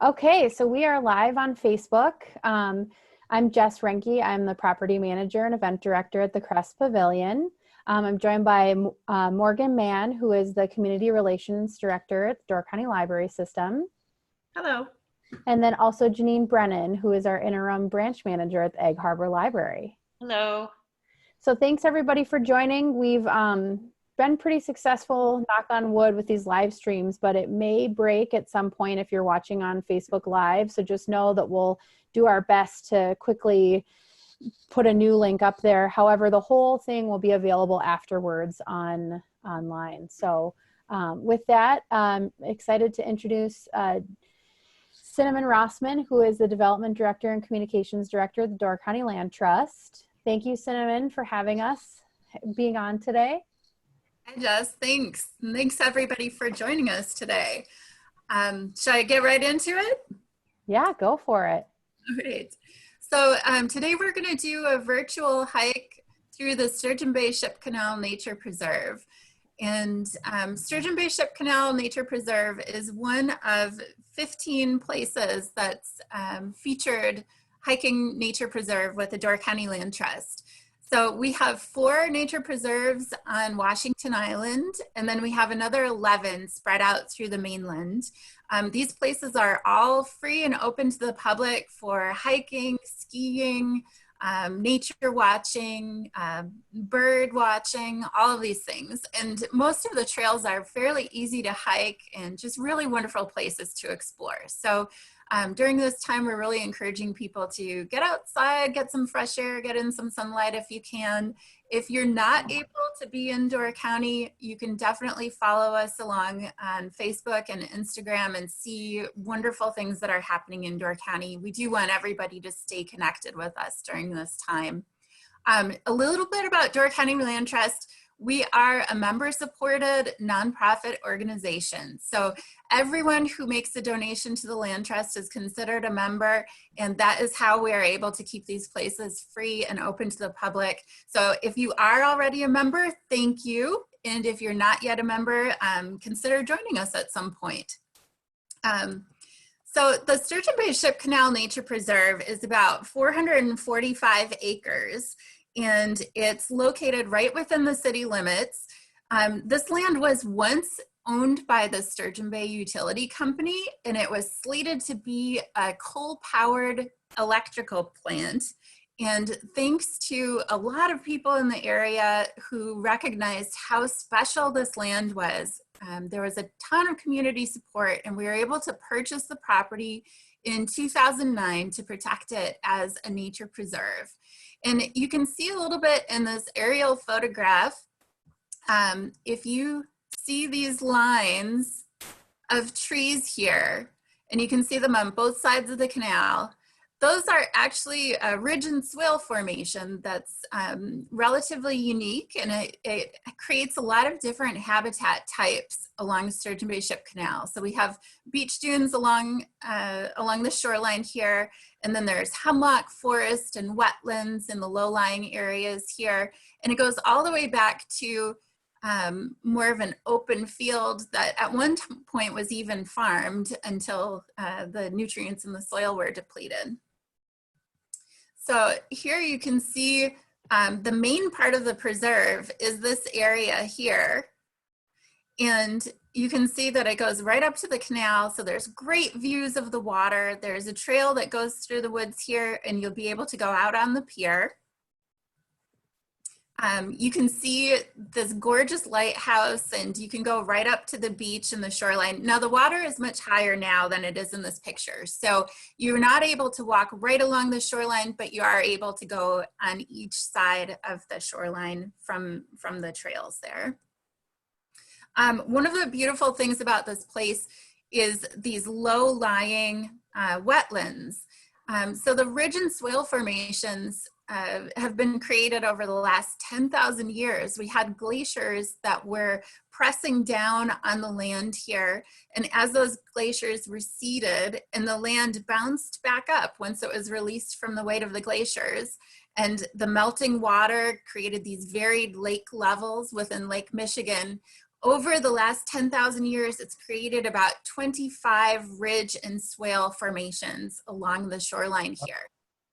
Okay, so we are live on Facebook. I'm Jess Renke. I'm the property manager and event director at the Crest Pavilion. I'm joined by Morgan Mann, who is the community relations director at the Door County Library System. Hello. And then also Janine Brennan, who is our interim branch manager at the Egg Harbor Library. Hello. So thanks everybody for joining. We've been pretty successful, knock on wood, with these live streams, but it may break at some point if you're watching on Facebook Live. So just know that we'll do our best to quickly put a new link up there. However, the whole thing will be available afterwards online. So with that, I'm excited to introduce Cinnamon Rossman, who is the development director and communications director of the Door County Land Trust. Thank you, Cinnamon, for having us, being on today. Hi, Jess. Thanks. Thanks, everybody, for joining us today. Shall I get right into it? Yeah, go for it. All right. So today we're going to do a virtual hike through the Sturgeon Bay Ship Canal Nature Preserve. And Sturgeon Bay Ship Canal Nature Preserve is one of 15 places that's featured hiking nature preserve with the Door County Land Trust. So we have 4 nature preserves on Washington Island, and then we have another 11 spread out through the mainland. These places are all free and open to the public for hiking, skiing, nature watching, bird watching, all of these things. And most of the trails are fairly easy to hike and just really wonderful places to explore. So during this time, we're really encouraging people to get outside, get some fresh air, get in some sunlight if you can. If you're not able to be in Door County, you can definitely follow us along on Facebook and Instagram and see wonderful things that are happening in Door County. We do want everybody to stay connected with us during this time. A little bit about Door County Land Trust. We are a member-supported nonprofit organization. So everyone who makes a donation to the Land Trust is considered a member, and that is how we are able to keep these places free and open to the public. So if you are already a member, thank you. And if you're not yet a member, consider joining us at some point. So the Sturgeon Bay Ship Canal Nature Preserve is about 445 acres. And it's located right within the city limits. This land was once owned by the Sturgeon Bay Utility Company, and it was slated to be a coal-powered electrical plant. And thanks to a lot of people in the area who recognized how special this land was, there was a ton of community support, and we were able to purchase the property in 2009 to protect it as a nature preserve. And you can see a little bit in this aerial photograph. If you see these lines of trees here, and you can see them on both sides of the canal, those are actually a ridge and swale formation that's relatively unique, and it creates a lot of different habitat types along Sturgeon Bay Ship Canal. So we have beach dunes along the shoreline here, and then there's hemlock forest and wetlands in the low-lying areas here, and it goes all the way back to more of an open field that at one point was even farmed until the nutrients in the soil were depleted. So here you can see the main part of the preserve is this area here. And you can see that it goes right up to the canal. So there's great views of the water. There's a trail that goes through the woods here, and you'll be able to go out on the pier. You can see this gorgeous lighthouse, and you can go right up to the beach and the shoreline. Now the water is much higher now than it is in this picture. So you're not able to walk right along the shoreline, but you are able to go on each side of the shoreline from the trails there. One of the beautiful things about this place is these low-lying wetlands. So the ridge and swale formations have been created over the last 10,000 years. We had glaciers that were pressing down on the land here, and as those glaciers receded and the land bounced back up once it was released from the weight of the glaciers, and the melting water created these varied lake levels within Lake Michigan, over the last 10,000 years, it's created about 25 ridge and swale formations along the shoreline here.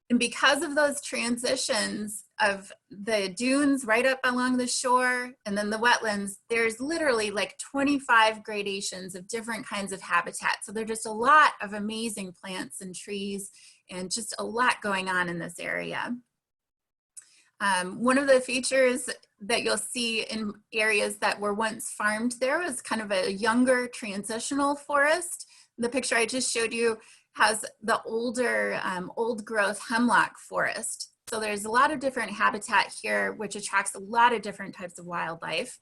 And because of those transitions of the dunes right up along the shore and then the wetlands, there's literally like 25 gradations of different kinds of habitat. So there's just a lot of amazing plants and trees and just a lot going on in this area. One of the features that you'll see in areas that were once farmed there was kind of a younger transitional forest. The picture I just showed you has the older, old growth hemlock forest. So there's a lot of different habitat here, which attracts a lot of different types of wildlife.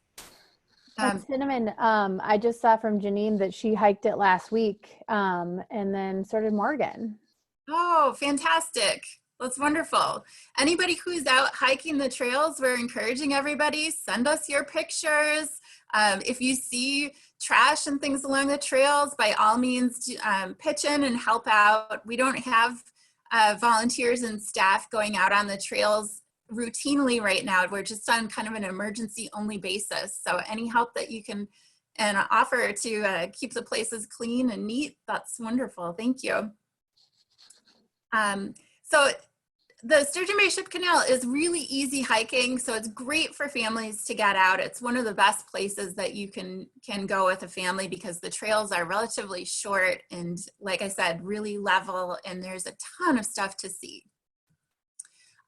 Cinnamon, I just saw from Janine that she hiked it last week, and then so did Morgan. Oh, fantastic. That's wonderful. Anybody who's out hiking the trails, we're encouraging everybody, send us your pictures. If you see trash and things along the trails, by all means, pitch in and help out. We don't have volunteers and staff going out on the trails routinely right now. We're just on kind of an emergency only basis. So any help that you can and offer to keep the places clean and neat, that's wonderful. Thank you. So the Sturgeon Bay Ship Canal is really easy hiking, so it's great for families to get out. It's one of the best places that you can go with a family because the trails are relatively short and, like I said, really level, and there's a ton of stuff to see.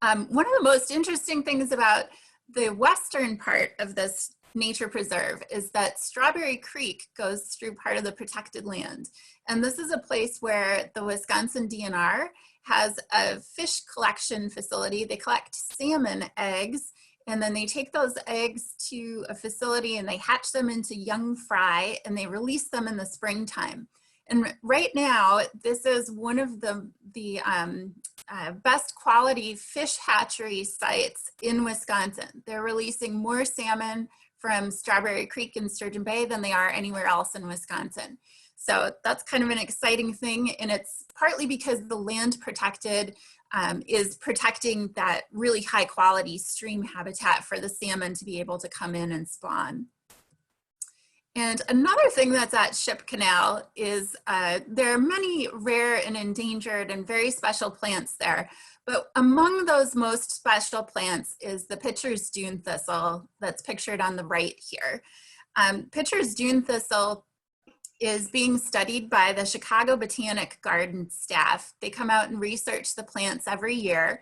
One of the most interesting things about the western part of this nature preserve is that Strawberry Creek goes through part of the protected land. And this is a place where the Wisconsin DNR has a fish collection facility. They collect salmon eggs, and then they take those eggs to a facility and they hatch them into young fry and they release them in the springtime. And right now, this is one of the best quality fish hatchery sites in Wisconsin. They're releasing more salmon from Strawberry Creek and Sturgeon Bay than they are anywhere else in Wisconsin. So that's kind of an exciting thing, and it's partly because the land protected is protecting that really high quality stream habitat for the salmon to be able to come in and spawn. And another thing that's at Ship Canal is there are many rare and endangered and very special plants there. But among those most special plants is the Pitcher's Dune Thistle that's pictured on the right here. Pitcher's Dune Thistle is being studied by the Chicago Botanic Garden staff. They come out and research the plants every year.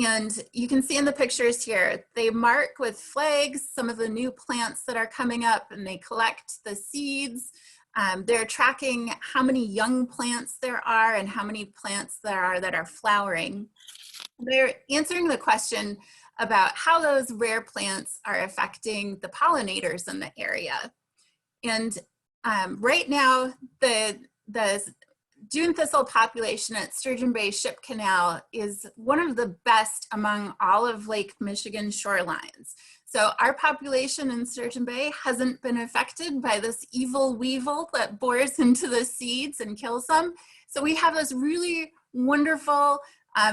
And you can see in the pictures here, they mark with flags some of the new plants that are coming up, and they collect the seeds. They're tracking how many young plants there are and how many plants there are that are flowering. They're answering the question about how those rare plants are affecting the pollinators in the area. And right now, the Dune thistle population at Sturgeon Bay Ship Canal is one of the best among all of Lake Michigan shorelines. So our population in Sturgeon Bay hasn't been affected by this evil weevil that bores into the seeds and kills them. So we have this really wonderful,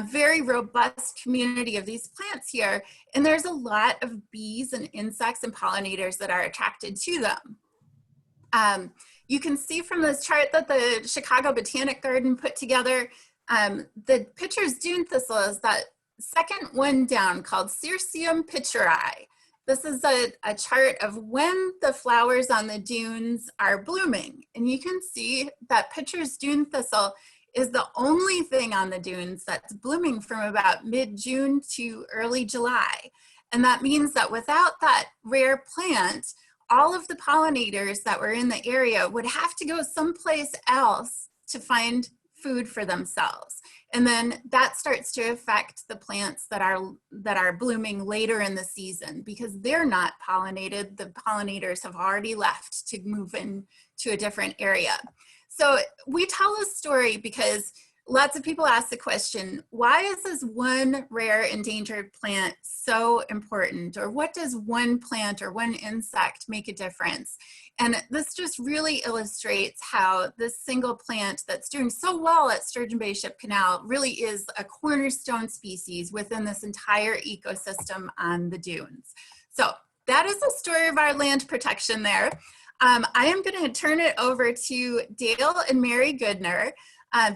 very robust community of these plants here. And there's a lot of bees and insects and pollinators that are attracted to them. You can see from this chart that the Chicago Botanic Garden put together, the Pitcher's Dune Thistle is that second one down called Cirsium pitcheri. This is a chart of when the flowers on the dunes are blooming. And you can see that Pitcher's Dune Thistle is the only thing on the dunes that's blooming from about mid-June to early July. And that means that without that rare plant, all of the pollinators that were in the area would have to go someplace else to find food for themselves. And then that starts to affect the plants that are blooming later in the season because they're not pollinated. The pollinators have already left to move in to a different area. So we tell this story because lots of people ask the question, why is this one rare endangered plant so important? Or what does one plant or one insect make a difference? And this just really illustrates how this single plant that's doing so well at Sturgeon Bay Ship Canal really is a cornerstone species within this entire ecosystem on the dunes. So that is the story of our land protection there. I am going to turn it over to Dale and Mary Goodner.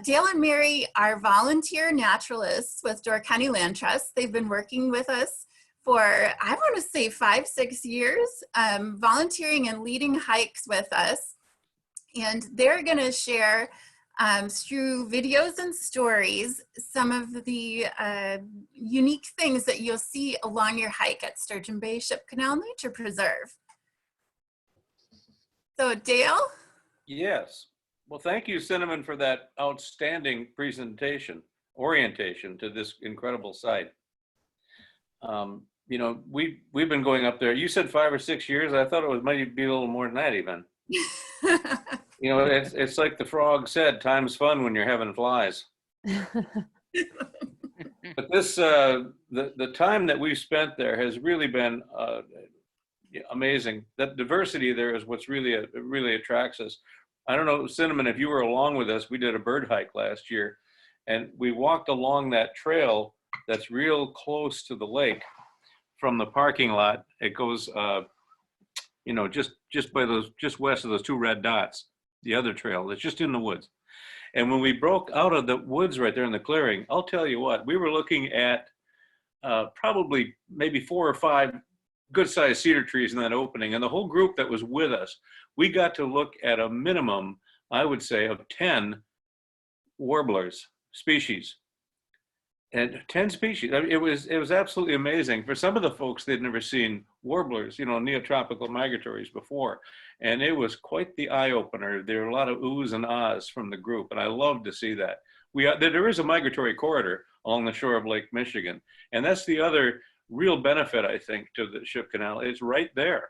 Dale and Mary are volunteer naturalists with Door County Land Trust. They've been working with us for, I want to say 5-6 years, volunteering and leading hikes with us. And they're going to share through videos and stories some of the unique things that you'll see along your hike at Sturgeon Bay Ship Canal Nature Preserve. So Dale? Yes. Well, thank you, Cinnamon, for that outstanding orientation to this incredible site. You know, we've been going up there. You said 5 or 6 years. I thought it might be a little more than that even. You know, it's like the frog said, time's fun when you're having flies. But this, the time that we've spent there has really been amazing. That diversity there is what's really attracts us. I don't know, Cinnamon, if you were along with us, we did a bird hike last year, and we walked along that trail that's real close to the lake from the parking lot. It goes, you know, just west of those 2 red dots, the other trail that's just in the woods. And when we broke out of the woods right there in the clearing, I'll tell you what, we were looking at probably maybe 4 or 5 good-sized cedar trees in that opening. And the whole group that was with us, we got to look at a minimum, I would say, of 10 warblers species. And 10 species. I mean, it was absolutely amazing. For some of the folks, they'd never seen warblers, you know, neotropical migratories before. And it was quite the eye-opener. There were a lot of oohs and ahs from the group, and I love to see that. There is a migratory corridor along the shore of Lake Michigan, and that's the other real benefit, I think, to the Ship Canal. It's right there.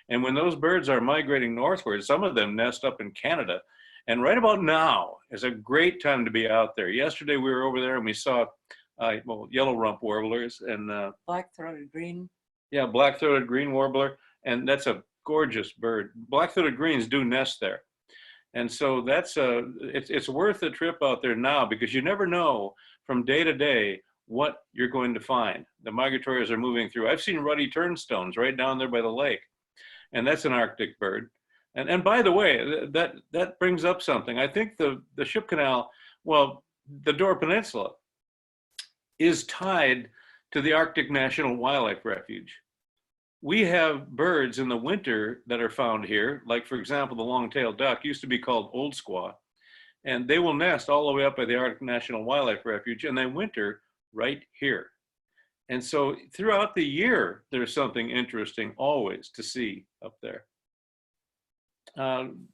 And when those birds are migrating northward, some of them nest up in Canada. And right about now is a great time to be out there. Yesterday we were over there and we saw yellow rump warblers and black-throated green. Yeah, black-throated green warbler, and that's a gorgeous bird. Black-throated greens do nest there. And so that's it's worth a trip out there now, because you never know from day to day what you're going to find. The migratories are moving through. I've seen ruddy turnstones right down there by the lake, and that's an Arctic bird. And by the way, that brings up something. I think the Ship Canal, well, the Door Peninsula is tied to the Arctic National Wildlife Refuge. We have birds in the winter that are found here, like, for example, the long-tailed duck used to be called old squaw, and they will nest all the way up by the Arctic National Wildlife Refuge, and they winter right here. And so throughout the year, there's something interesting always to see up there. Can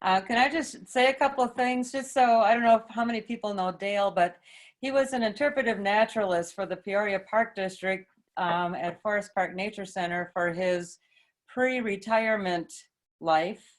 I just say a couple of things, just so, I don't know how many people know Dale, but he was an interpretive naturalist for the Peoria Park District at Forest Park Nature Center for his pre-retirement life.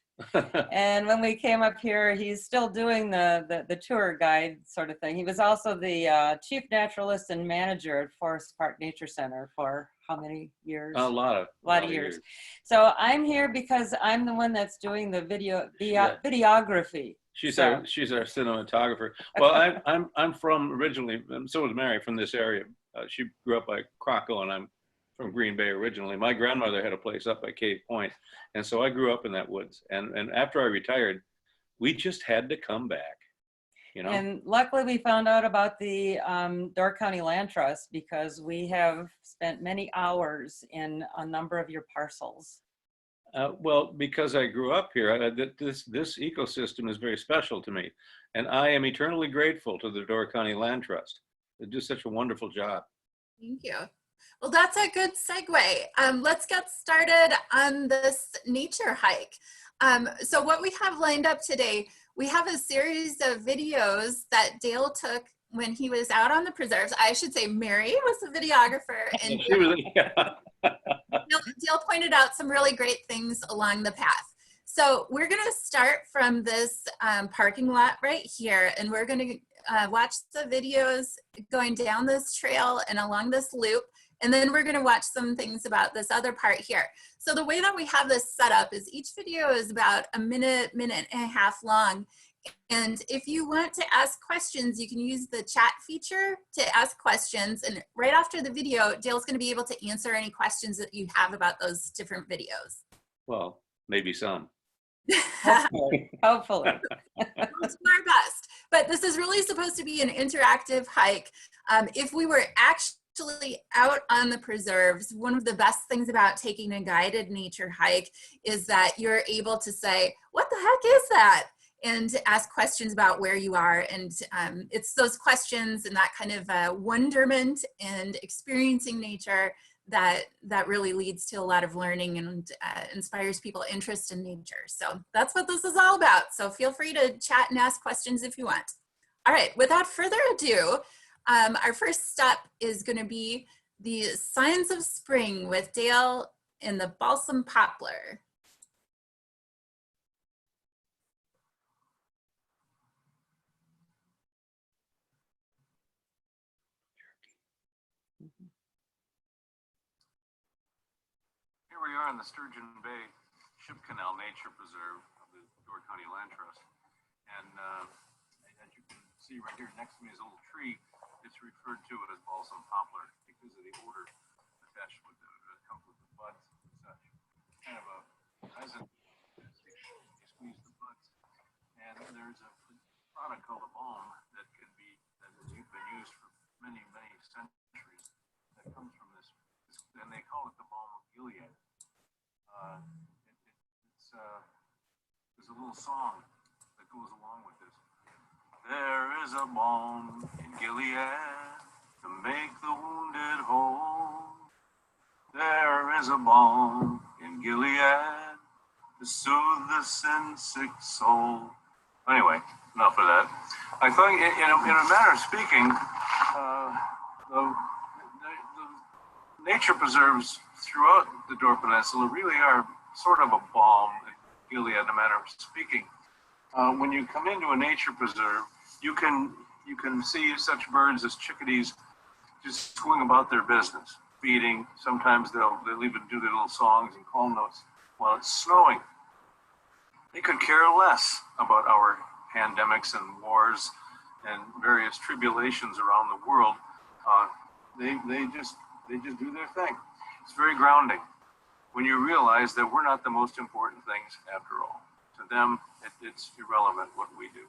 And when we came up here, he's still doing the tour guide sort of thing. He was also the chief naturalist and manager at Forest Park Nature Center for how many years? A lot of years. So I'm here because I'm the one that's doing the videography. She's our cinematographer. Well, I'm from originally, and so was Mary, from this area. She grew up by Croco, and I'm from Green Bay originally. My grandmother had a place up by Cave Point, and so I grew up in that woods. And after I retired, we just had to come back, you know. And luckily, we found out about the Door County Land Trust, because we have spent many hours in a number of your parcels. Well, because I grew up here, this ecosystem is very special to me, and I am eternally grateful to the Door County Land Trust. They do such a wonderful job. Thank you. Well, that's a good segue. Let's get started on this nature hike. So what we have lined up today, we have a series of videos that Dale took when he was out on the preserves. I should say Mary was the videographer, and Dale pointed out some really great things along the path. So we're going to start from this parking lot right here, and we're going to watch the videos going down this trail and along this loop, and then we're going to watch some things about this other part here. So the way that we have this set up is each video is about a minute and a half long, And if you want to ask questions, you can use the chat feature to ask questions. And right after the video, Dale's going to be able to answer any questions that you have about those different videos. Well, maybe some. Hopefully. Hopefully. We'll do our best. But this is really supposed to be an interactive hike. If we were actually out on the preserves, one of the best things about taking a guided nature hike is that you're able to say, what the heck is that? And ask questions about where you are. And it's those questions and that kind of wonderment and experiencing nature that really leads to a lot of learning and inspires people interest in nature. So that's what this is all about. So feel free to chat and ask questions if you want. All right, without further ado, our first step is going to be the signs of spring with Dale and the balsam poplar. Here we are in the Sturgeon Bay Ship Canal Nature Preserve of the Door County Land Trust. And as you can see right here next to me is a little tree. It's referred to as balsam poplar because of the odor attached with it that comes with the buds and such. Kind of a resin. You squeeze the buds. And there's a product called a balm that has been used for many, many centuries that comes from this. And they call it the balm of Gilead. There's a little song that goes along with this. There is a balm in Gilead to make the wounded whole. There is a balm in Gilead to soothe the sin-sick soul. Anyway, enough of that. I thought, in a manner of speaking, the nature preserves throughout the Door Peninsula really are sort of a balm in Gilead, in a manner of speaking. When you come into a nature preserve, you can see such birds as chickadees just going about their business, feeding. Sometimes they'll even do their little songs and call notes while it's snowing. They could care less about our pandemics and wars and various tribulations around the world. They just do their thing. It's very grounding when you realize that we're not the most important things after all. To them, it's irrelevant what we do.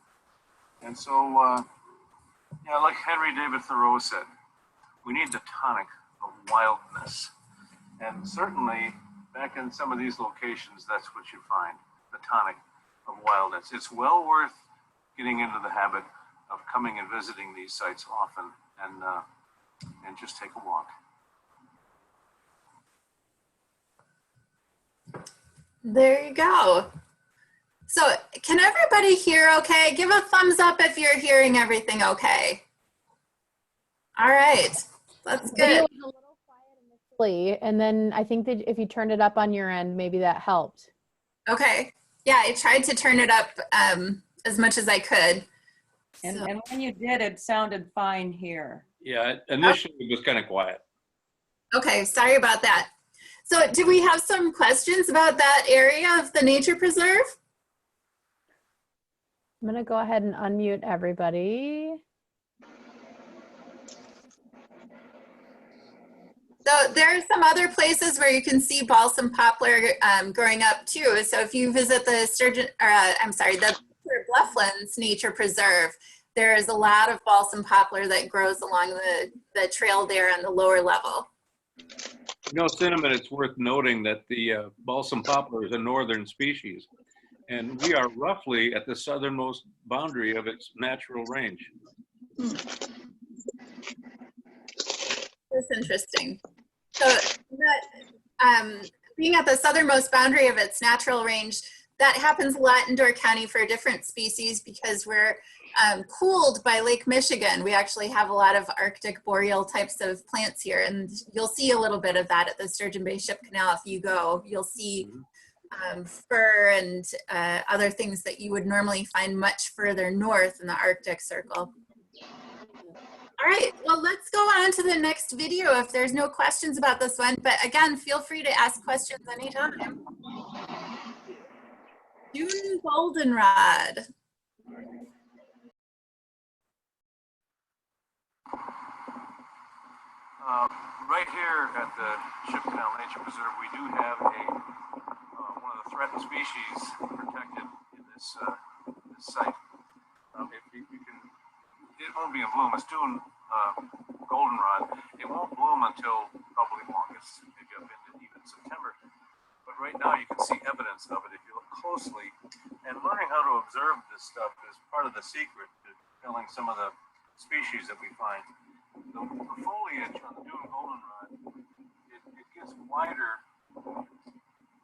And so, like Henry David Thoreau said, we need the tonic of wildness. And certainly, back in some of these locations, that's what you find, the tonic of wildness. It's well worth getting into the habit of coming and visiting these sites often and just take a walk. There you go. So can everybody hear okay? Give a thumbs up if you're hearing everything okay. All right, that's good. Video was a little quiet initially, and then I think that if you turned it up on your end, maybe that helped. Okay. Yeah, I tried to turn it up as much as I could. And when you did, it sounded fine here. Yeah, initially it was kind of quiet. Okay, sorry about that. So do we have some questions about that area of the nature preserve? I'm going to go ahead and unmute everybody. So there are some other places where you can see balsam poplar growing up too. So if you visit the the Blufflands Nature Preserve, there is a lot of balsam poplar that grows along the trail there on the lower level. You know, Cinnamon, it's worth noting that the balsam poplar is a northern species, and we are roughly at the southernmost boundary of its natural range. That's interesting. So being at the southernmost boundary of its natural range, that happens a lot in Door County for different species because we're cooled by Lake Michigan. We actually have a lot of Arctic boreal types of plants here, and you'll see a little bit of that at the Sturgeon Bay Ship Canal. If you go, you'll see fur and other things that you would normally find much further north in the Arctic Circle. All right, well, let's go on to the next video if there's no questions about this one. But again, feel free to ask questions anytime. June goldenrod. Right here at the Ship Canal Nature Preserve, we do have one of the threatened species protected in this site. If you can, it won't be in bloom. It's doing goldenrod. It won't bloom until probably August, maybe up into even September. But right now you can see evidence of it if you look closely. And learning how to observe this stuff is part of the secret to telling some of the species that we find. The foliage on the dune goldenrod, it gets wider,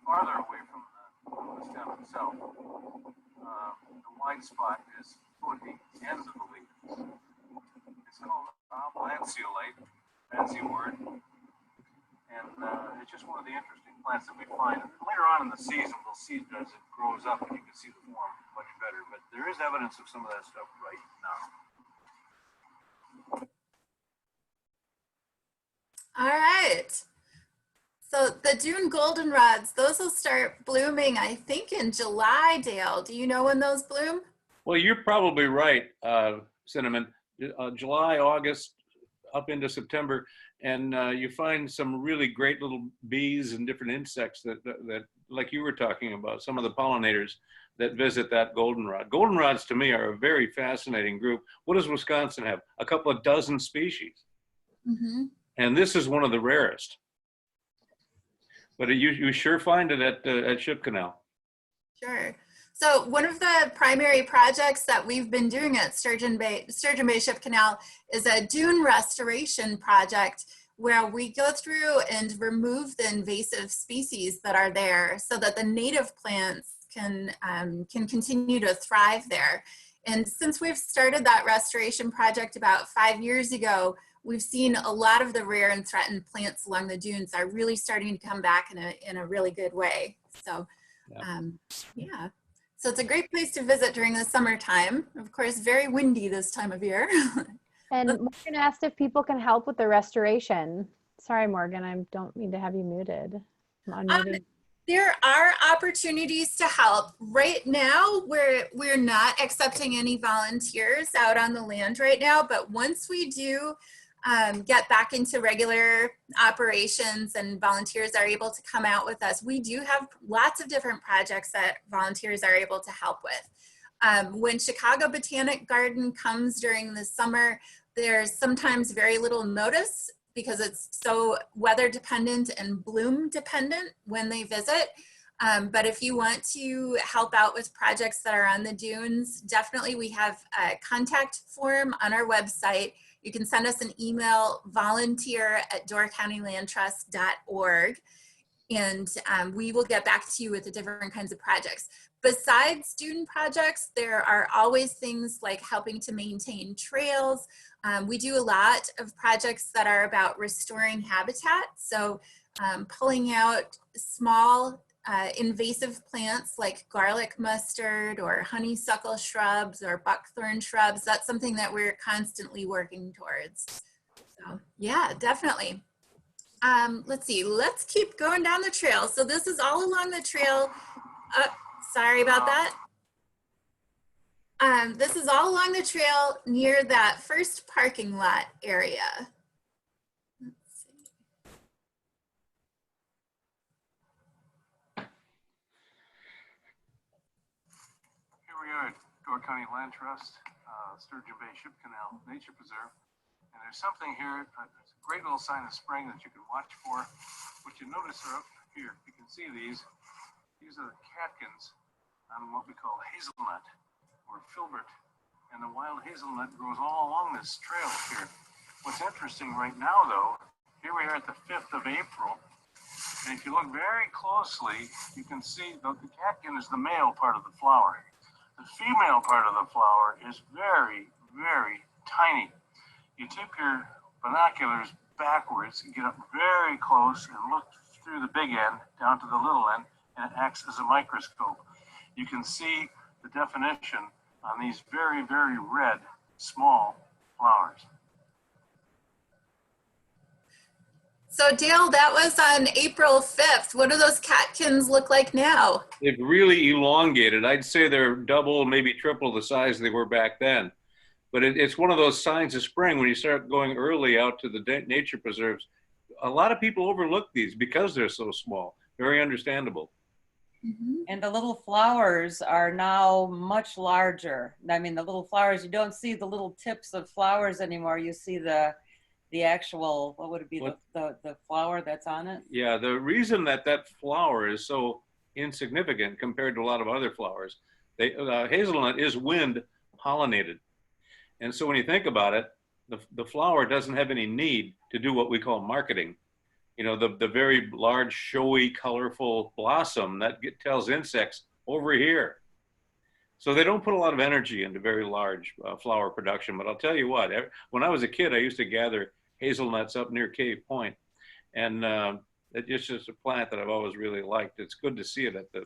farther away from the stem itself. The wide spot is toward the ends of the leaf. It's called oblanceolate, fancy word, and it's just one of the interesting plants that we find. And later on in the season, we'll see it as it grows up, and you can see the form much better. But there is evidence of some of that stuff right now. All right. So the June goldenrods, those will start blooming, I think, in July, Dale. Do you know when those bloom? Well, you're probably right, Cinnamon. July, August, up into September, and you find some really great little bees and different insects that, like you were talking about, some of the pollinators that visit that goldenrod. Goldenrods, to me, are a very fascinating group. What does Wisconsin have? A couple of dozen species. Mm-hmm. And this is one of the rarest. But you sure find it at Ship Canal. Sure. So one of the primary projects that we've been doing at Sturgeon Bay Ship Canal is a dune restoration project where we go through and remove the invasive species that are there so that the native plants can continue to thrive there. And since we've started that restoration project about 5 years ago, we've seen a lot of the rare and threatened plants along the dunes are really starting to come back in a really good way. So, yeah. So it's a great place to visit during the summertime. Of course, very windy this time of year. And Morgan asked if people can help with the restoration. Sorry, Morgan, I don't mean to have you muted. I'm unmuted. There are opportunities to help. Right now, we're not accepting any volunteers out on the land right now, but once we do get back into regular operations and volunteers are able to come out with us, we do have lots of different projects that volunteers are able to help with. When Chicago Botanic Garden comes during the summer, there's sometimes very little notice because it's so weather dependent and bloom dependent when they visit. But if you want to help out with projects that are on the dunes, definitely we have a contact form on our website. You can send us an email, volunteer@doorcountylandtrust.org, and we will get back to you with the different kinds of projects. Besides dune projects, there are always things like helping to maintain trails. We do a lot of projects that are about restoring habitat. So pulling out small invasive plants like garlic mustard or honeysuckle shrubs or buckthorn shrubs. That's something that we're constantly working towards. So yeah, definitely. Let's see, let's keep going down the trail. So this is all along the trail. Sorry about that. This is all along the trail near that first parking lot area. Let's see. Here we are at Door County Land Trust, Sturgeon Bay Ship Canal Nature Preserve. And there's something here, there's a great little sign of spring that you can watch for. What you notice are up here, you can see these are the catkins on what we call hazelnut or filbert. And the wild hazelnut grows all along this trail here. What's interesting right now though, here we are at the 5th of April. And if you look very closely, you can see that the catkin is the male part of the flower. The female part of the flower is very, very tiny. You tip your binoculars backwards and get up very close and look through the big end down to the little end, and it acts as a microscope. You can see the definition on these very, very red, small flowers. So Dale, that was on April 5th. What do those catkins look like now? They've really elongated. I'd say they're double, maybe triple the size they were back then. But it's one of those signs of spring when you start going early out to the nature preserves. A lot of people overlook these because they're so small. Very understandable. Mm-hmm. And the little flowers are now much larger. I mean, the little flowers, you don't see the little tips of flowers anymore. You see the actual, what would it be, the flower that's on it? Yeah, the reason that flower is so insignificant compared to a lot of other flowers, hazelnut is wind pollinated. And so when you think about it, the flower doesn't have any need to do what we call marketing. You know, the very large, showy, colorful blossom that tells insects over here. So they don't put a lot of energy into very large flower production. But I'll tell you what, when I was a kid, I used to gather hazelnuts up near Cave Point. And it's just a plant that I've always really liked. It's good to see it at the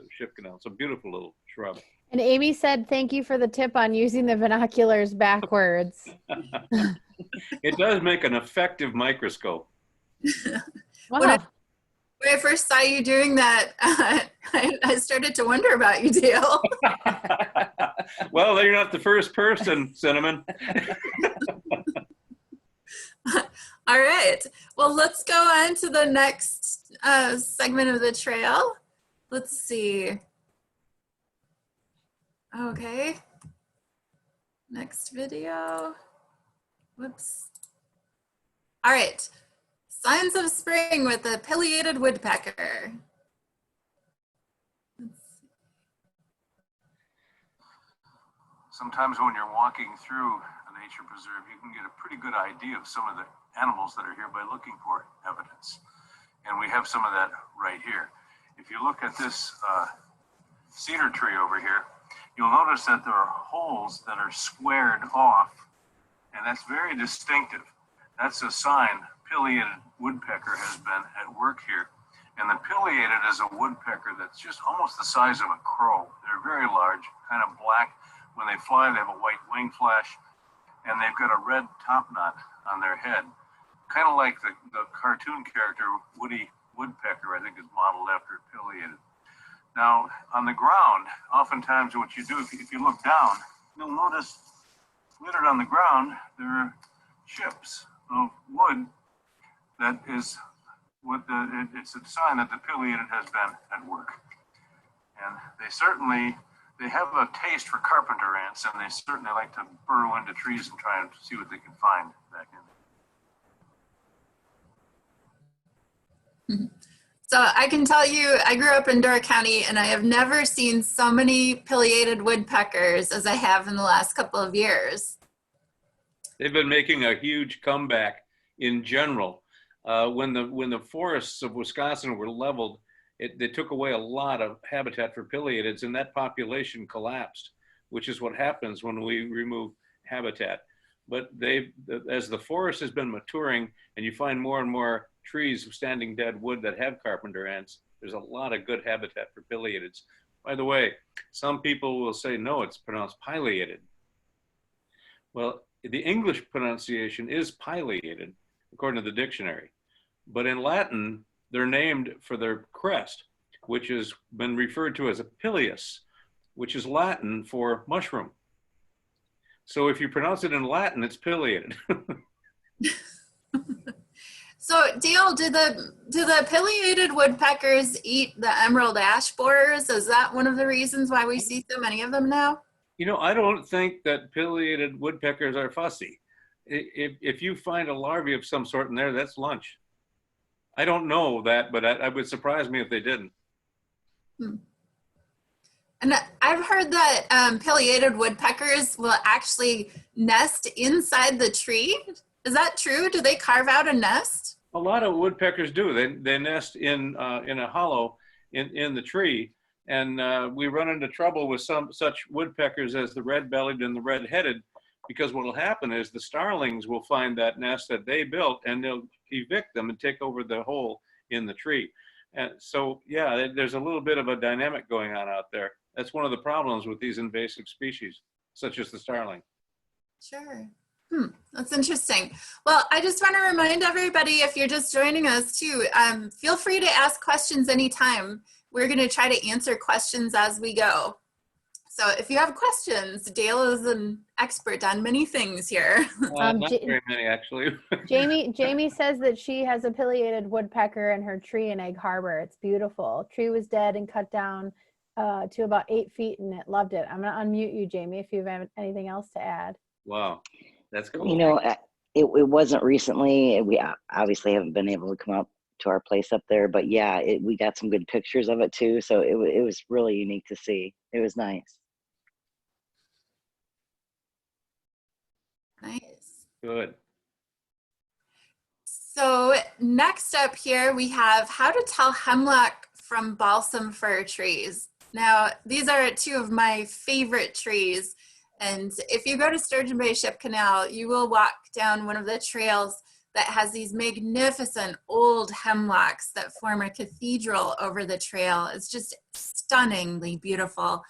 Ship Canal. It's a beautiful little shrub. And Amy said, thank you for the tip on using the binoculars backwards. It does make an effective microscope. Wow. When I first saw you doing that, I started to wonder about you, Dale. Well, you're not the first person, Cinnamon. All right. Well, let's go on to the next segment of the trail. Let's see. Okay. Next video. Whoops. All right. Signs of spring with the pileated woodpecker. Sometimes when you're walking through a nature preserve, you can get a pretty good idea of some of the animals that are here by looking for evidence. And we have some of that right here. If you look at this cedar tree over here, you'll notice that there are holes that are squared off, and that's very distinctive. That's a sign pileated woodpecker has been at work here. And the pileated is a woodpecker that's just almost the size of a crow. They're very large, kind of black. When they fly, they have a white wing flash, and they've got a red top knot on their head. Kind of like the cartoon character Woody Woodpecker, I think is modeled after pileated. Now, on the ground, oftentimes what you do, if you look down, you'll notice littered on the ground, there are chips of wood. That is what it's a sign that the pileated has been at work. And they have a taste for carpenter ants, and they certainly like to burrow into trees and try and see what they can find back in there. So I can tell you, I grew up in Door County, and I have never seen so many pileated woodpeckers as I have in the last couple of years. They've been making a huge comeback in general. When the forests of Wisconsin were leveled, they took away a lot of habitat for pileatids, and that population collapsed, which is what happens when we remove habitat. But as the forest has been maturing and you find more and more trees of standing dead wood that have carpenter ants, there's a lot of good habitat for pileatids. By the way, some people will say, no, it's pronounced pileated. Well, the English pronunciation is pileated, according to the dictionary. But in Latin, they're named for their crest, which has been referred to as a pileus, which is Latin for mushroom. So if you pronounce it in Latin, it's pileated. So Dale, do the pileated woodpeckers eat the emerald ash borers? Is that one of the reasons why we see so many of them now? You know, I don't think that pileated woodpeckers are fussy. If you find a larvae of some sort in there, that's lunch. I don't know that, but it would surprise me if they didn't. And I've heard that pileated woodpeckers will actually nest inside the tree. Is that true? Do they carve out a nest? A lot of woodpeckers do. They nest in a hollow in the tree, and we run into trouble with some such woodpeckers as the red-bellied and the red-headed, because what will happen is the starlings will find that nest that they built, and they'll evict them and take over the hole in the tree. And so, yeah, there's a little bit of a dynamic going on out there. That's one of the problems with these invasive species, such as the starling. Sure. That's interesting. Well, I just want to remind everybody, if you're just joining us too, feel free to ask questions anytime. We're going to try to answer questions as we go. So if you have questions, Dale is an expert on many things here. Not very many, actually. Jamie says that she has a pileated woodpecker in her tree in Egg Harbor. It's beautiful. Tree was dead and cut down to about 8 feet, and it loved it. I'm going to unmute you, Jamie, if you have anything else to add. Wow, that's cool. You know, it wasn't recently. We obviously haven't been able to come up to our place up there, but yeah, we got some good pictures of it too. So it was really unique to see. It was nice. Nice. Good. So next up here, we have how to tell hemlock from balsam fir trees. Now, these are two of my favorite trees. And if you go to Sturgeon Bay Ship Canal, you will walk down one of the trails that has these magnificent old hemlocks that form a cathedral over the trail. It's just stunningly beautiful.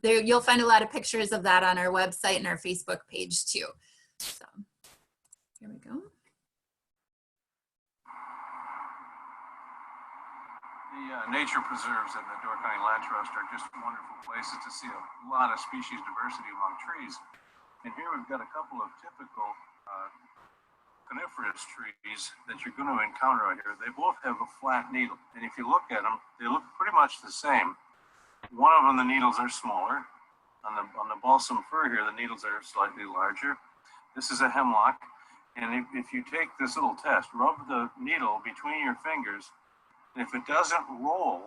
You'll find a lot of pictures of that on our website and our Facebook page too. So here we go. The nature preserves in the Door County Land Trust are just wonderful places to see a lot of species diversity among trees. And here we've got a couple of typical coniferous trees that you're going to encounter out here. They both have a flat needle. And if you look at them, they look pretty much the same. One of them, the needles are smaller. On the balsam fir here, the needles are slightly larger. This is a hemlock. And if you take this little test, rub the needle between your fingers, and if it doesn't roll,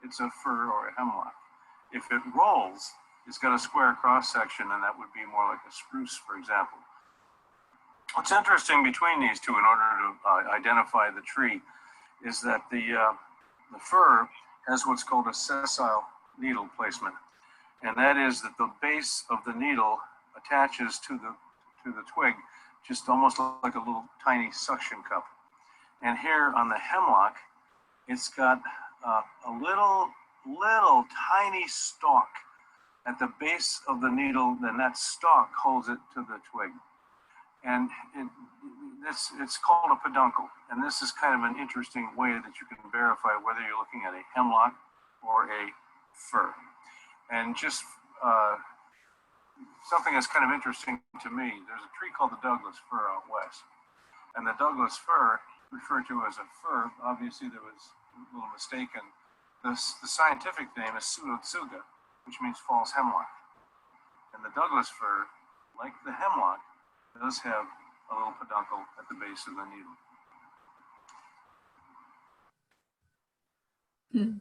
it's a fir or a hemlock. If it rolls, it's got a square cross section, and that would be more like a spruce, for example. What's interesting between these two, in order to identify the tree, is that the fir has what's called a sessile needle placement, and that is that the base of the needle attaches to the twig, just almost like a little tiny suction cup. And here on the hemlock, it's got a little tiny stalk at the base of the needle, and that stalk holds it to the twig. And it's called a peduncle. And this is kind of an interesting way that you can verify whether you're looking at a hemlock or a fir. And just something that's kind of interesting to me, there's a tree called the Douglas fir out west. And the Douglas fir, referred to as a fir, obviously there was a little mistake, and the scientific name is Pseudotsuga, which means false hemlock. And the Douglas fir, like the hemlock, does have a little peduncle at the base of the needle.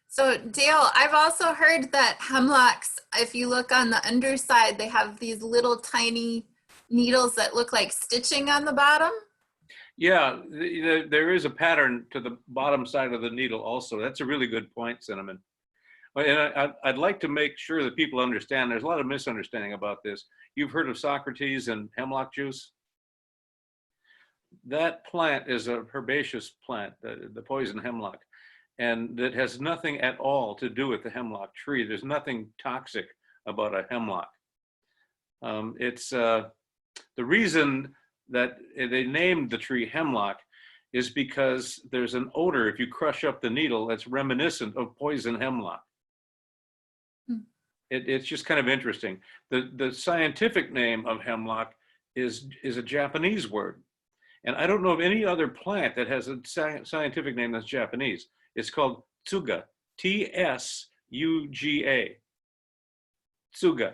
So Dale, I've also heard that hemlocks, if you look on the underside, they have these little tiny needles that look like stitching on the bottom. Yeah, there is a pattern to the bottom side of the needle also. That's a really good point, Cinnamon. And I'd like to make sure that people understand, there's a lot of misunderstanding about this. You've heard of Socrates and hemlock juice? That plant is a herbaceous plant, the poison hemlock, and that has nothing at all to do with the hemlock tree. There's nothing toxic about a hemlock. It's the reason that they named the tree hemlock is because there's an odor, if you crush up the needle, that's reminiscent of poison hemlock. It's just kind of interesting. The scientific name of hemlock is a Japanese word. And I don't know of any other plant that has a scientific name that's Japanese. It's called tsuga, T-S-U-G-A, tsuga.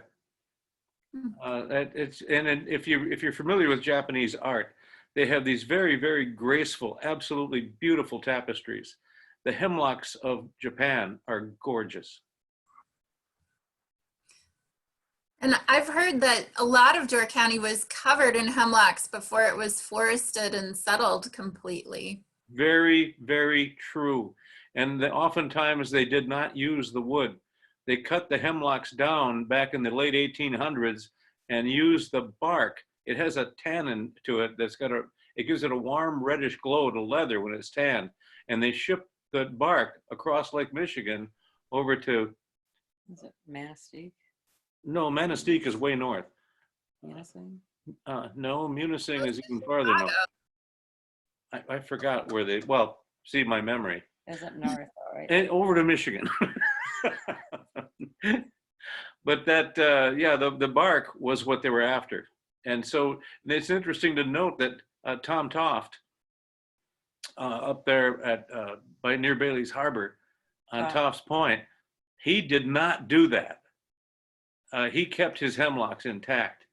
If you're familiar with Japanese art, they have these very, very graceful, absolutely beautiful tapestries. The hemlocks of Japan are gorgeous. And I've heard that a lot of Door County was covered in hemlocks before it was forested and settled completely. Very, very true. And oftentimes they did not use the wood. They cut the hemlocks down back in the late 1800s and used the bark. It has a tannin to it that's it gives it a warm reddish glow to leather when it's tanned. And they shipped the bark across Lake Michigan over to... Is it Mastic? No, Manistee is way north. Munising? No, Munising is even farther north. I forgot where they, well, see my memory. Isn't north, all right. And over to Michigan. But that, yeah, the bark was what they were after. And so it's interesting to note that Tom Toft, up there at by near Bailey's Harbor on Toft's Point, he did not do that. He kept his hemlocks intact.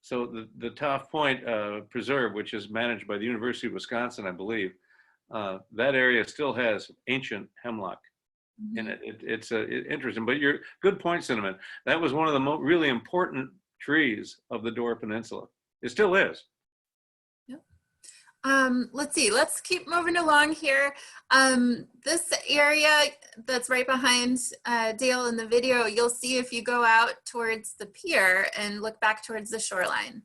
So the Toft Point Preserve, which is managed by the University of Wisconsin, I believe, that area still has ancient hemlock in it. It's interesting. But you're good point, Cinnamon. That was one of the really important trees of the Door Peninsula. It still is. Let's see, let's keep moving along here. This area that's right behind Dale in the video, you'll see if you go out towards the pier and look back towards the shoreline.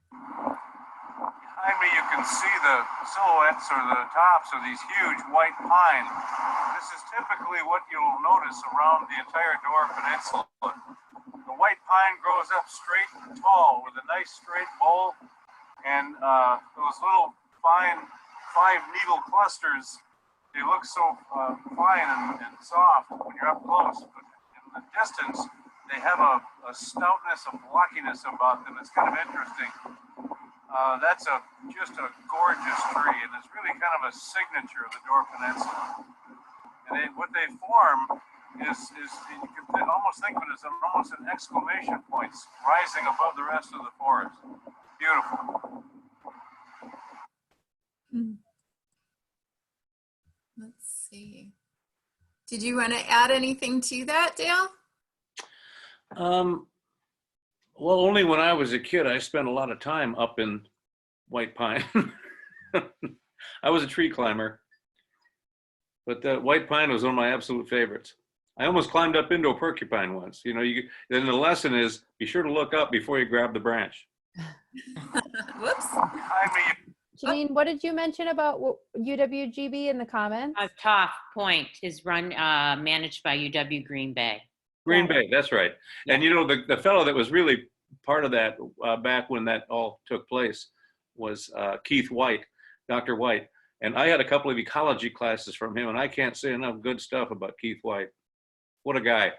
Behind me, you can see the silhouettes or the tops of these huge white pines. This is typically what you'll notice around the entire Door Peninsula. The white pine grows up straight and tall with a nice straight bole. And those little fine 5-needle clusters, they look so fine and soft when you're up close. But in the distance, they have a stoutness, a blockiness about them. It's kind of interesting. That's just a gorgeous tree, and it's really kind of a signature of the Door Peninsula. And what they form is you can almost think of it as almost an exclamation point rising above the rest of the forest. Beautiful. Let's see. Did you want to add anything to that, Dale? Well, only when I was a kid, I spent a lot of time up in White Pine. I was a tree climber, but the White Pine was one of my absolute favorites. I almost climbed up into a porcupine once. You know, then the lesson is be sure to look up before you grab the branch. Whoops. Janine, what did you mention about UWGB in the comments? Toft Point is run, managed by UW Green Bay. Green Bay, that's right. Yeah. And you know, the fellow that was really part of that back when that all took place was Keith White, Dr. White. And I had a couple of ecology classes from him, and I can't say enough good stuff about Keith White. What a guy.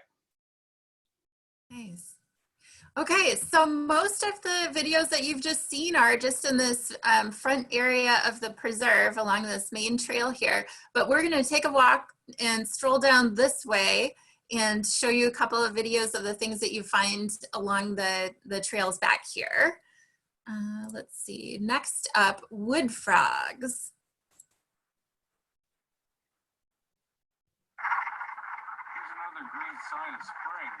Nice. Okay, so most of the videos that you've just seen are just in this front area of the preserve along this main trail here, but we're gonna take a walk and stroll down this way and show you a couple of videos of the things that you find along the trails back here. Let's see, next up, wood frogs. Here's another great sign of spring.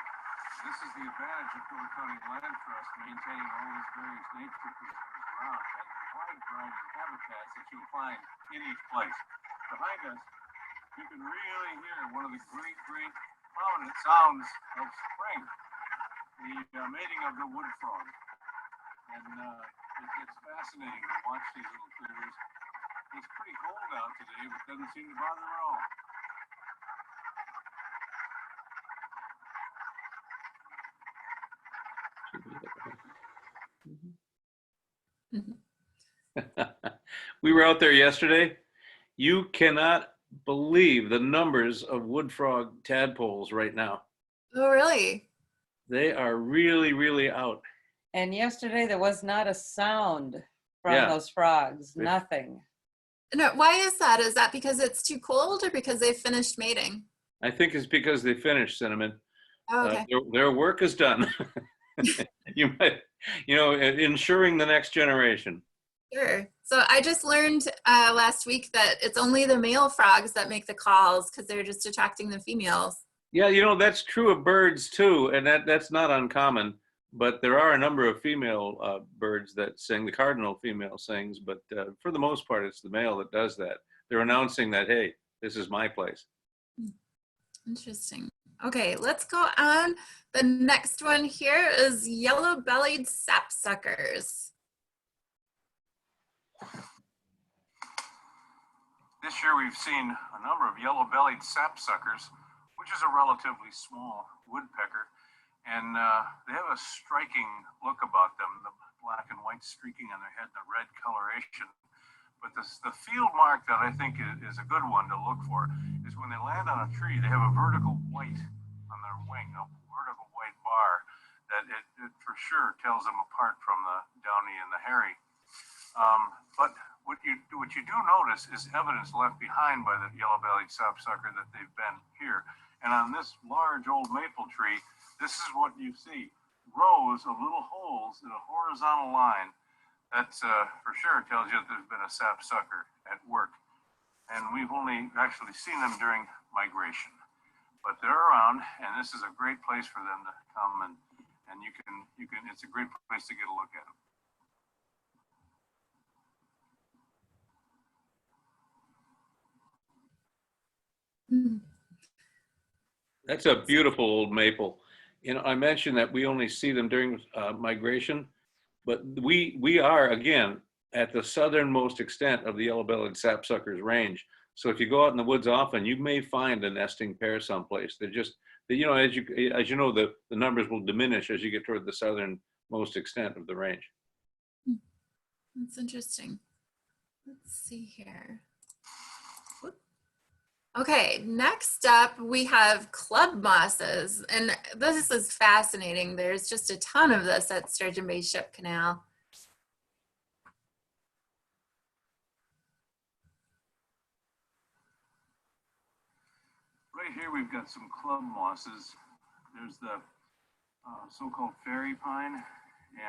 This is the advantage of Philip County Land Trust maintaining all these various nature preserves around and the wide variety of habitats that you'll find in each place. Behind us, you can really hear one of the great prominent sounds of spring, the mating of the wood frog. And it's fascinating to watch these little critters. It's pretty cold out today, but it doesn't seem to bother them at all. We were out there yesterday. You cannot believe the numbers of wood frog tadpoles right now. Oh, really? They are really, really out. And yesterday there was not a sound from those frogs, nothing. No, why is that? Is that because it's too cold or because they finished mating? I think it's because they finished, Cinnamon. Oh, okay. Their work is done. You might, you know, ensuring the next generation. Sure. So I just learned last week that it's only the male frogs that make the calls because they're just attracting the females. Yeah, you know, that's true of birds too, and that's not uncommon. But there are a number of female birds that sing. The cardinal female sings, but for the most part, it's the male that does that. They're announcing that, hey, this is my place. Interesting. Okay, let's go on. The next one here is yellow-bellied sapsuckers. This year we've seen a number of yellow-bellied sapsuckers, which is a relatively small woodpecker. And they have a striking look about them, the black and white streaking on their head, the red coloration. But the field mark that I think is a good one to look for is when they land on a tree, they have a vertical white on their wing, a vertical white bar that it for sure tells them apart from the downy and the hairy. But what you do notice is evidence left behind by the yellow-bellied sapsucker that they've been here. And on this large old maple tree, this is what you see, rows of little holes in a horizontal line. That's for sure tells you that there's been a sapsucker at work. And we've only actually seen them during migration. But they're around, and this is a great place for them to come, and you can it's a great place to get a look at them. That's a beautiful old maple. You know, I mentioned that we only see them during migration, but we are, again, at the southernmost extent of the yellow-bellied sapsucker's range. So if you go out in the woods often, you may find a nesting pair someplace. They're just, you know, as you know, the numbers will diminish as you get toward the southernmost extent of the range. That's interesting. Let's see here. Okay, next up we have club mosses, and this is fascinating. There's just a ton of this at Sturgeon Bay Ship Canal. Right here we've got some club mosses. There's the so-called fairy pine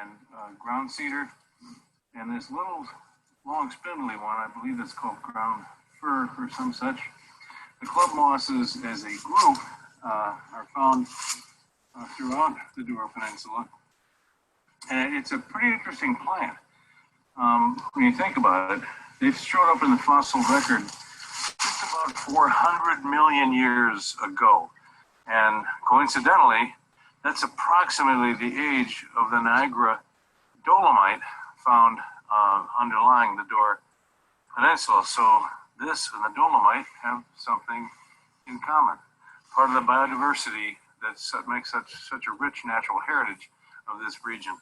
and ground cedar, and this little long spindly one, I believe it's called ground fir or some such. The club mosses as a group are found throughout the Dura Peninsula, and it's a pretty interesting plant. When you think about it, they've showed up in the fossil record just about 400 million years ago, and coincidentally, that's approximately the age of the Niagara dolomite found underlying the Dura Peninsula. So this and the dolomite have something in common. Part of the biodiversity that makes such a rich natural heritage of this region.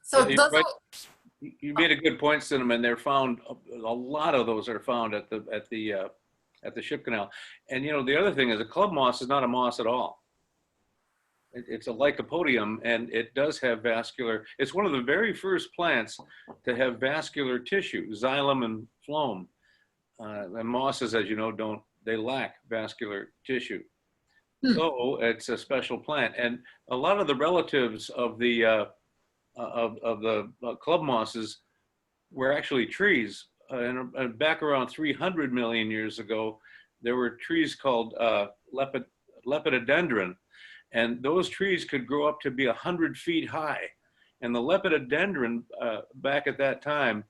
So you made a good point, Cinnamon. They're found, a lot of those are found at the Ship Canal. And you know, the other thing is a club moss is not a moss at all. It's a lycopodium, and it does have vascular. It's one of the very first plants to have vascular tissue, xylem and phloem. And mosses, as you know, they lack vascular tissue. So it's a special plant. And a lot of the relatives of the club mosses were actually trees. And back around 300 million years ago, there were trees called lepidodendron. And those trees could grow up to be 100 feet high. And the lepidodendron back at that time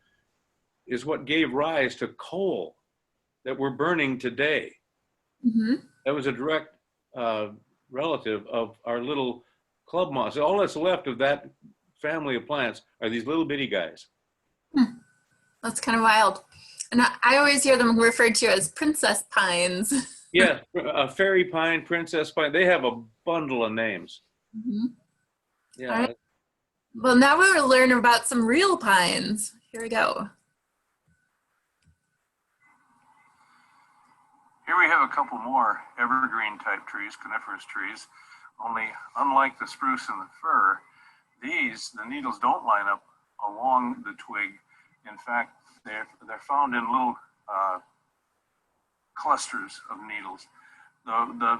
is what gave rise to coal that we're burning today. Mm-hmm. That was a direct relative of our little club moss. All that's left of that family of plants are these little bitty guys. That's kind of wild. And I always hear them referred to as princess pines. Yeah, fairy pine, princess pine, they have a bundle of names. Mm-hmm. Yeah. All right. Well, now we'll learn about some real pines. Here we go. Here we have a couple more evergreen type trees, coniferous trees, only unlike the spruce and the fir, the needles don't line up along the twig. In fact, they're found in little clusters of needles. The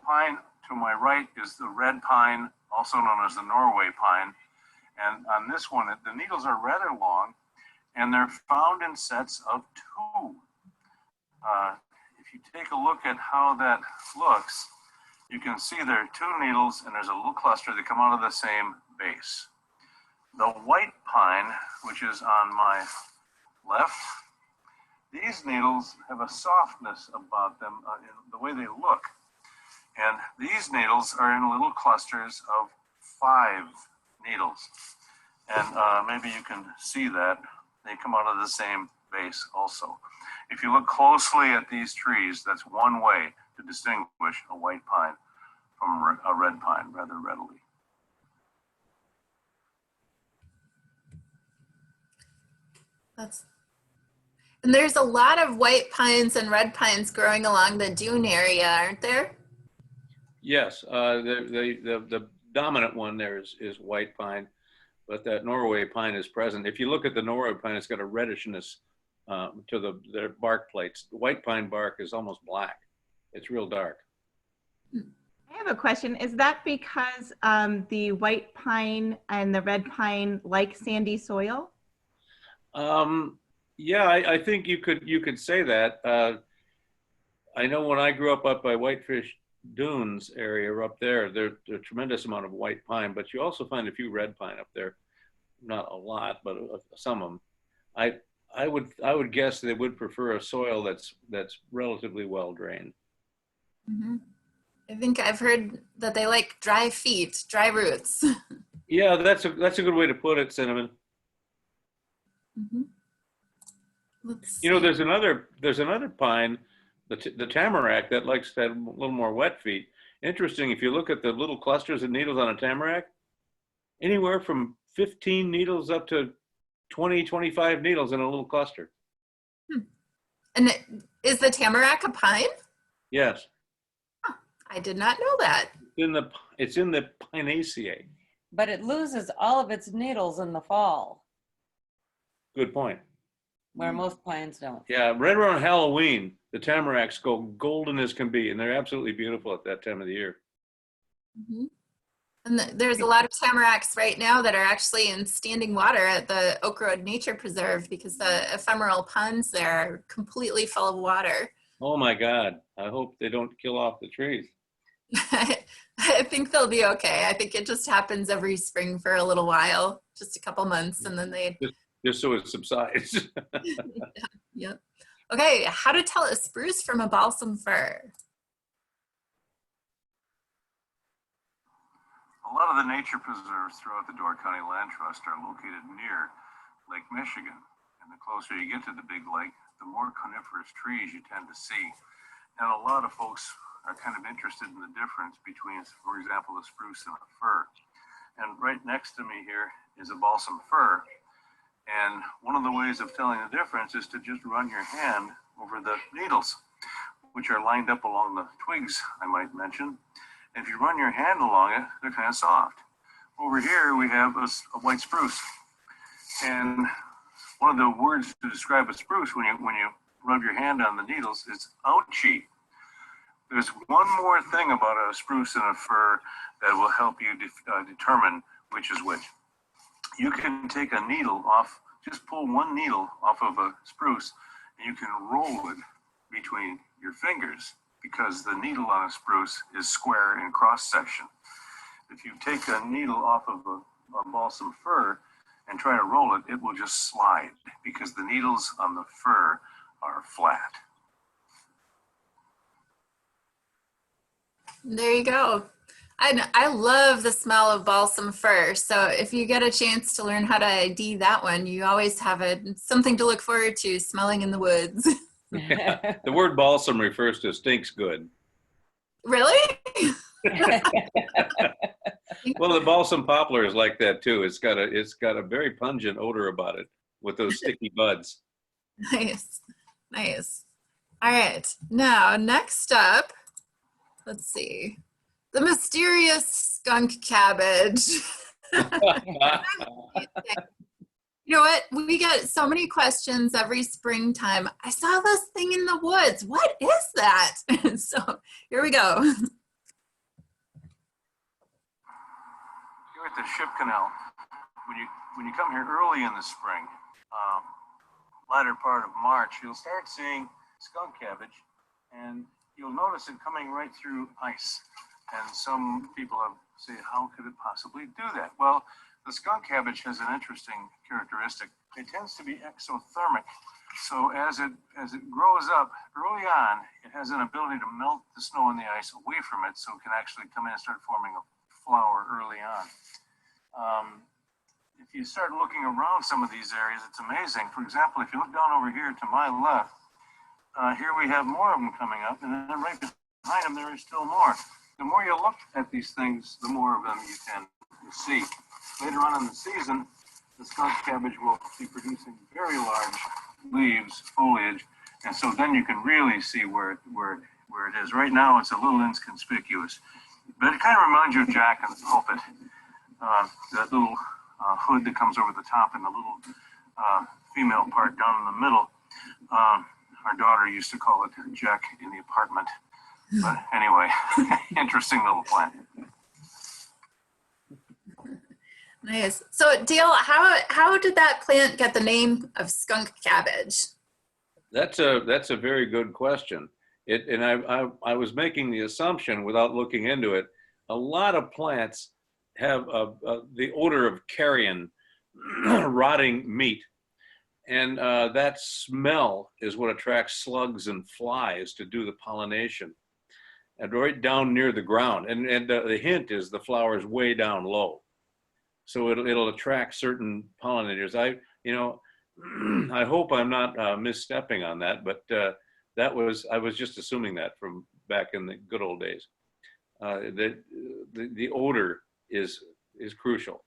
pine to my right is the red pine, also known as the Norway pine. And on this one, the needles are rather long, and they're found in sets of 2. If you take a look at how that looks, you can see there are 2 needles, and there's a little cluster that come out of the same base. The white pine, which is on my left, these needles have a softness about them in the way they look. And these needles are in little clusters of 5 needles. And maybe you can see that. They come out of the same base also. If you look closely at these trees, that's one way to distinguish a white pine from a red pine rather readily. And there's a lot of white pines and red pines growing along the dune area, aren't there? Yes, the dominant one there is white pine, but that Norway pine is present. If you look at the Norway pine, it's got a reddishness to their bark plates. The white pine bark is almost black. It's real dark. I have a question. Is that because the white pine and the red pine like sandy soil? Yeah, I think you could say that. I know when I grew up by Whitefish Dunes area up there, there's a tremendous amount of white pine, but you also find a few red pine up there. Not a lot, but some of them. I would guess they would prefer a soil that's relatively well drained. Mm-hmm. I think I've heard that they like dry feet, dry roots. Yeah, that's a good way to put it, Cinnamon. Mm-hmm. You know, there's another pine, the tamarack, that likes to have a little more wet feet. Interesting, if you look at the little clusters of needles on a tamarack, anywhere from 15 needles up to 20, 25 needles in a little cluster. And is the tamarack a pine? Yes. I did not know that. It's in the Pinaceae. But it loses all of its needles in the fall, Good point. where most pines don't. Yeah, right around Halloween, the tamaracks go golden as can be, and they're absolutely beautiful at that time of the year. Mm-hmm. And there's a lot of tamaracks right now that are actually in standing water at the Oak Road Nature Preserve because the ephemeral ponds there are completely full of water. Oh my God, I hope they don't kill off the trees. I think they'll be okay. I think it just happens every spring for a little while, just a couple months, and then they... Just so it subsides. Yep. Okay, how to tell a spruce from a balsam fir. A lot of the nature preserves throughout the Door County Land Trust are located near Lake Michigan. And the closer you get to the big lake, the more coniferous trees you tend to see. And a lot of folks are kind of interested in the difference between, for example, a spruce and a fir. And right next to me here is a balsam fir. And one of the ways of telling the difference is to just run your hand over the needles, which are lined up along the twigs, I might mention. And if you run your hand along it, they're kind of soft. Over here, we have a white spruce. And one of the words to describe a spruce when you rub your hand on the needles is ouchie. There's one more thing about a spruce and a fir that will help you determine which is which. You can take a needle off, just pull one needle off of a spruce, and you can roll it between your fingers because the needle on a spruce is square in cross section. If you take a needle off of a balsam fir and try to roll it, it will just slide because the needles on the fir are flat. There you go. I love the smell of balsam fir. So if you get a chance to learn how to ID that one, you always have something to look forward to smelling in the woods. The word balsam refers to stinks good. Really? Well, the balsam poplar is like that too. It's got a very pungent odor about it with those sticky buds. Nice. Nice. All right. Now, next up, let's see. The mysterious skunk cabbage. You know what? We get so many questions every springtime. I saw this thing in the woods. What is that? So here we go. Here at the Ship Canal, when you come here early in the spring, latter part of March, you'll start seeing skunk cabbage, and you'll notice it coming right through ice. And some people have said, how could it possibly do that? Well, the skunk cabbage has an interesting characteristic. It tends to be exothermic. So as it grows up early on, it has an ability to melt the snow and the ice away from it, so it can actually come in and start forming a flower early on. If you start looking around some of these areas, it's amazing. For example, if you look down over here to my left, here we have more of them coming up, and then right behind them there is still more. The more you look at these things, the more of them you can see. Later on in the season, the skunk cabbage will be producing very large leaves, foliage, and so then you can really see where it is. Right now, it's a little inconspicuous, but it kind of reminds you of Jack and the pulpit. That little hood that comes over the top and the little female part down in the middle. Our daughter used to call it Jack in the apartment. But anyway, interesting little plant. Nice. So Dale, how did that plant get the name of skunk cabbage? That's a very good question. I was making the assumption without looking into it. A lot of plants have the odor of carrion, rotting meat, and that smell is what attracts slugs and flies to do the pollination, and right down near the ground. And the hint is the flower is way down low, so it'll attract certain pollinators. I hope I'm not misstepping on that, but I was just assuming that from back in the good old days. The odor is crucial.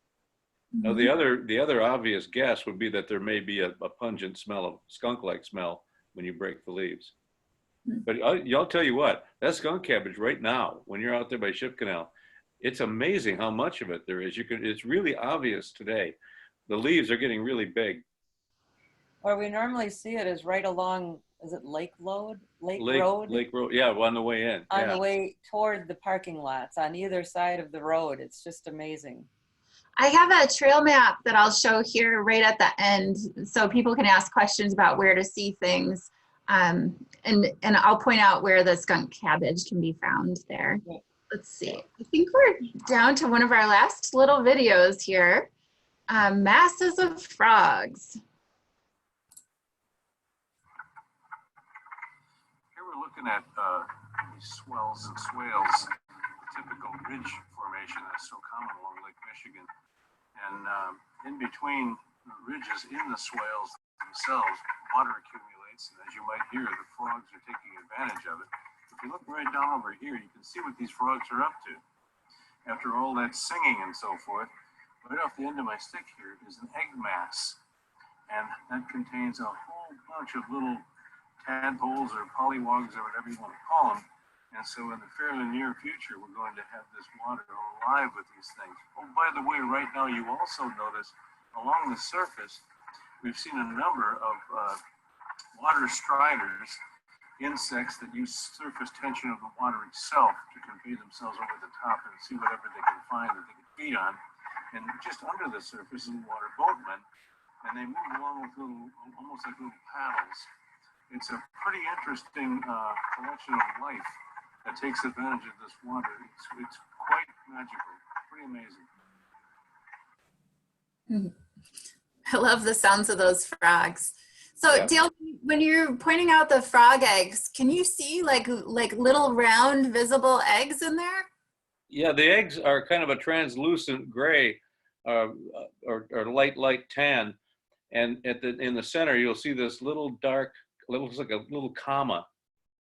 Now the other obvious guess would be that there may be a pungent smell of skunk-like smell when you break the leaves. But I'll tell you what, that skunk cabbage right now, when you're out there by Ship Canal, it's amazing how much of it there is. It's really obvious today. The leaves are getting really big. Where we normally see it is right along, is it Lake Road? Lake Road, yeah, on the way in. On the way toward the parking lots, on either side of the road. It's just amazing. I have a trail map that I'll show here right at the end, so people can ask questions about where to see things. And I'll point out where the skunk cabbage can be found there. Let's see. I think we're down to one of our last little videos here. Masses of frogs. Here we're looking at these swells and swales, typical ridge formation that's so common along Lake Michigan. And in between the ridges in the swales themselves, water accumulates, and as you might hear, the frogs are taking advantage of it. If you look right down over here, you can see what these frogs are up to. After all that singing and so forth, right off the end of my stick here is an egg mass, and that contains a whole bunch of little tadpoles or pollywogs or whatever you want to call them. And so in the fairly near future, we're going to have this water alive with these things. Oh, by the way, right now you also notice along the surface, we've seen a number of water striders, insects that use surface tension of the water itself to convey themselves over the top and see whatever they can find that they can feed on. And just under the surface is water boatmen, and they move along with little, almost like little paddles. It's a pretty interesting collection of life that takes advantage of this water. It's quite magical, pretty amazing. I love the sounds of those frogs. So Yeah. Dale, when you're pointing out the frog eggs, can you see like little round visible eggs in there? Yeah, the eggs are kind of a translucent gray or light tan, and in the center you'll see this little dark, looks like a little comma